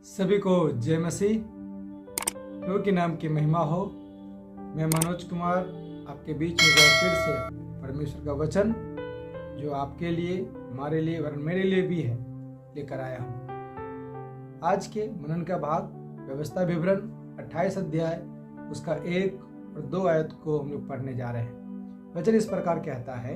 सभी को जय मसीह। प्रभु के नाम की महिमा हो। मैं मनोज कुमार आपके बीच में फिर से परमेश्वर का वचन जो आपके लिए, हमारे लिए और मेरे लिए भी है लेकर आया हूँ। आज के मनन का भाग व्यवस्था विवरण 28 अध्याय उसका 1 और 2 आयत को हम लोग पढ़ने जा रहे हैं। वचन इस प्रकार कहता है,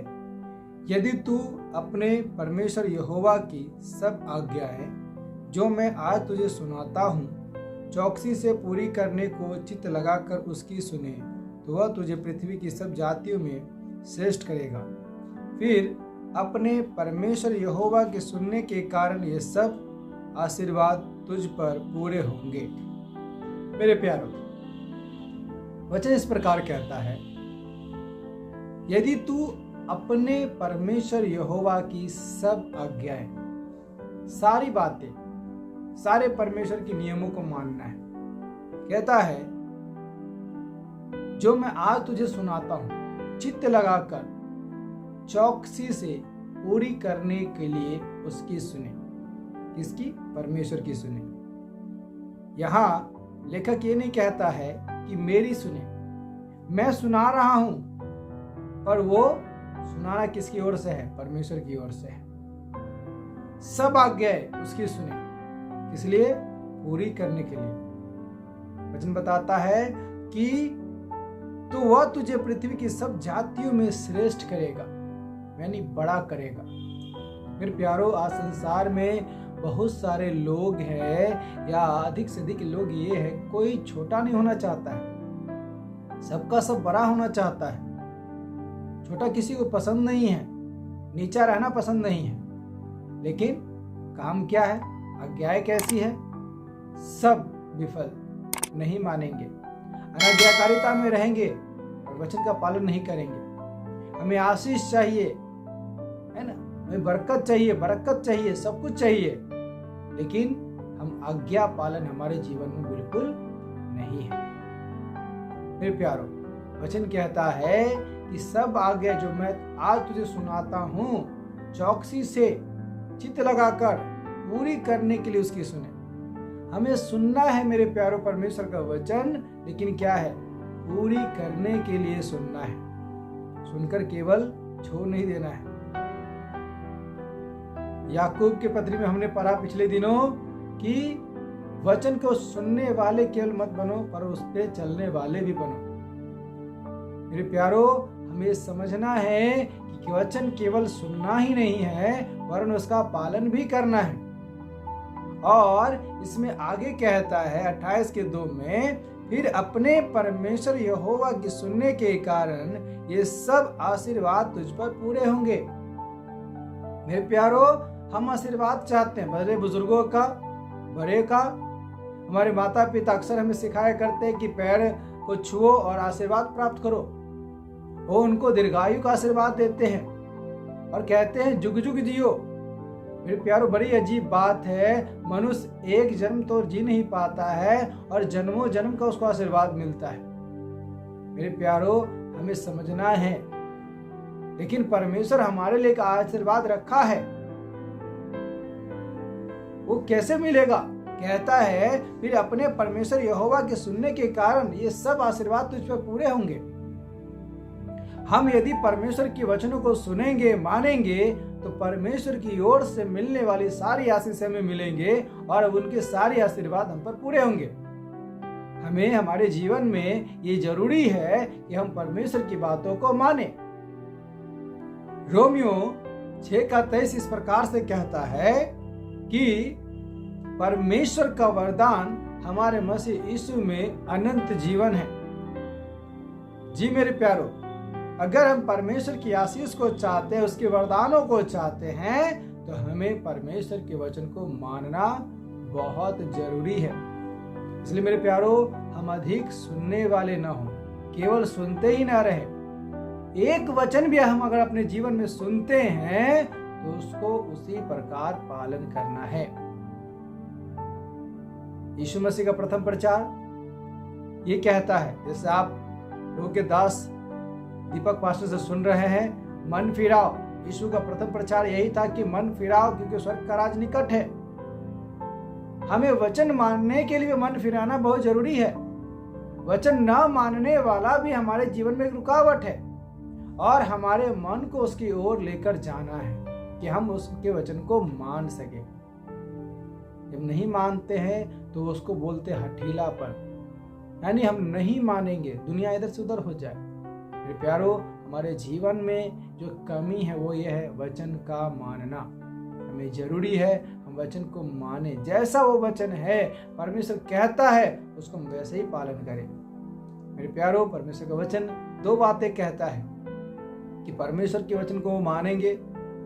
यदि तू अपने परमेश्वर यहोवा की सब आज्ञाएं जो मैं आज तुझे सुनाता हूँ चौकसी से पूरी करने को चित्त लगाकर उसकी सुने तो वह तुझे पृथ्वी की सब जातियों में श्रेष्ठ करेगा। फिर अपने परमेश्वर यहोवा के सुनने के कारण ये सब आशीर्वाद तुझ पर पूरे होंगे। मेरे प्यारों, वचन इस प्रकार कहता है, यदि तू अपने परमेश्वर यहोवा की सब आज्ञाएं, सारी बातें, सारे परमेश्वर के नियमों को मानना है। कहता है, जो मैं आज तुझे सुनाता हूं चित्त लगाकर चौकसी से पूरी करने के लिए उसकी सुने। किसकी? परमेश्वर की सुने। यहां लेखक ये नहीं कहता है कि मेरी सुने, मैं सुना रहा हूं, पर वो सुनाना किसकी ओर से है? परमेश्वर की ओर से है। सब आज्ञाएं उसकी सुने, इसलिए पूरी करने के लिए। वचन बताता है कि तो वह तुझे पृथ्वी की सब जातियों में श्रेष्ठ करेगा, यानी बड़ा करेगा। मेरे प्यारो, आज संसार में बहुत सारे लोग हैं, या अधिक से अधिक लोग ये है, कोई छोटा नहीं होना चाहता है, सबका सब बड़ा होना चाहता है। छोटा किसी को पसंद नहीं है, नीचा रहना पसंद नहीं है। लेकिन काम क्या है? आज्ञाएं कैसी है? सब विफल, नहीं मानेंगे, अनाज्ञाकारिता में रहेंगे और वचन का पालन नहीं करेंगे। हमें आशीष चाहिए, है ना, हमें बरकत चाहिए, बरकत चाहिए, सब कुछ चाहिए, लेकिन हम आज्ञा पालन हमारे जीवन में बिल्कुल नहीं है। मेरे प्यारो, वचन कहता है कि सब आज्ञा जो मैं आज तुझे सुनाता हूं चौकसी से चित्त लगाकर पूरी करने के लिए उसकी सुने। हमें सुनना है मेरे प्यारो परमेश्वर का वचन, लेकिन क्या है? पूरी करने के लिए सुनना है। सुनकर केवल छोड़ नहीं देना है। याकूब के पत्री में हमने पढ़ा पिछले दिनों कि वचन को सुनने वाले केवल मत बनो, पर उस पे चलने वाले भी बनो। मेरे प्यारो, हमें समझना है कि वचन केवल सुनना ही नहीं है, वरन उसका पालन भी करना है। और इसमें आगे कहता है 28 के 2 में, फिर अपने परमेश्वर यहोवा की सुनने के कारण ये सब आशीर्वाद तुझ पर पूरे होंगे। मेरे प्यारो, हम आशीर्वाद चाहते हैं, बड़े बुजुर्गों का, बड़े का। हमारे माता पिता अक्सर हमें सिखाया करते हैं कि पैर को छुओ और आशीर्वाद प्राप्त करो। वो उनको दीर्घायु का आशीर्वाद देते हैं और कहते हैं जुग जुग जियो। मेरे प्यारो, बड़ी अजीब बात है, मनुष्य एक जन्म तो जी नहीं पाता है और जन्मों जन्म का उसको आशीर्वाद मिलता है। मेरे प्यारो, हमें समझना है, लेकिन परमेश्वर हमारे लिए एक आशीर्वाद रखा है, वो कैसे मिलेगा? कहता है, फिर अपने परमेश्वर यहोवा के सुनने के कारण ये सब आशीर्वाद तुझ पर पूरे होंगे। हम यदि परमेश्वर के वचनों को सुनेंगे, मानेंगे, तो परमेश्वर की ओर से मिलने वाली सारी आशीष हमें मिलेंगे और उनके सारे आशीर्वाद हम पर पूरे होंगे। हमें हमारे जीवन में ये जरूरी है कि हम परमेश्वर की बातों को माने। रोमियो 6:23 इस प्रकार से कहता है कि परमेश्वर का वरदान हमारे मसीह यीशु में अनंत जीवन है। जी मेरे प्यारो, अगर हम परमेश्वर की आशीष को चाहते हैं, उसके वरदानों को चाहते हैं, तो हमें परमेश्वर के वचन को मानना बहुत जरूरी है। इसलिए मेरे प्यारो, हम अधिक सुनने वाले ना हो, केवल सुनते ही ना रहे। एक वचन भी हम अगर अपने जीवन में सुनते हैं तो उसको उसी प्रकार पालन करना है। यीशु मसीह का प्रथम प्रचार ये कहता है, जैसे आप प्रभु के दास दीपक पास्टर से सुन रहे हैं, मन फिराओ। यीशु का प्रथम प्रचार यही था कि मन फिराओ, क्योंकि स्वर्ग का राज निकट है। हमें वचन मानने के लिए मन फिराना बहुत जरूरी है। वचन न मानने वाला भी हमारे जीवन में एक रुकावट है और हमारे मन को उसकी ओर लेकर जाना है कि हम उसके वचन को मान सके। जब नहीं मानते हैं तो उसको बोलते हठीलापन, यानी हम नहीं मानेंगे, दुनिया इधर से उधर हो जाए। मेरे प्यारो, हमारे जीवन में जो कमी है वो ये है वचन का मानना। हमें जरूरी है हम वचन को माने, जैसा वो वचन है परमेश्वर कहता है उसको हम वैसे ही पालन करें। मेरे प्यारो, परमेश्वर का वचन 2 बातें कहता है कि परमेश्वर के वचन को मानेंगे,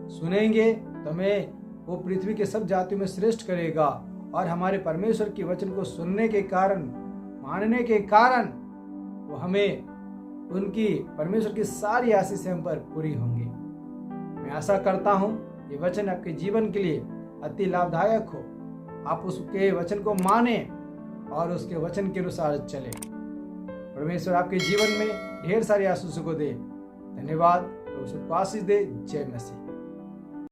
सुनेंगे तो हमें वो पृथ्वी के सब जातियों में श्रेष्ठ करेगा। और हमारे परमेश्वर के वचन को सुनने के कारण, मानने के कारण वो हमें उनकी परमेश्वर की सारी आशीषें हम पर पूरी होंगी। मैं आशा करता हूँ ये वचन आपके जीवन के लिए अति लाभदायक हो। आप उसके वचन को माने और उसके वचन के अनुसार चले। परमेश्वर आपके जीवन में ढेर सारी आशीषों को दे। धन्यवाद। प्रभु सबको आशीष दे। जय मसीह।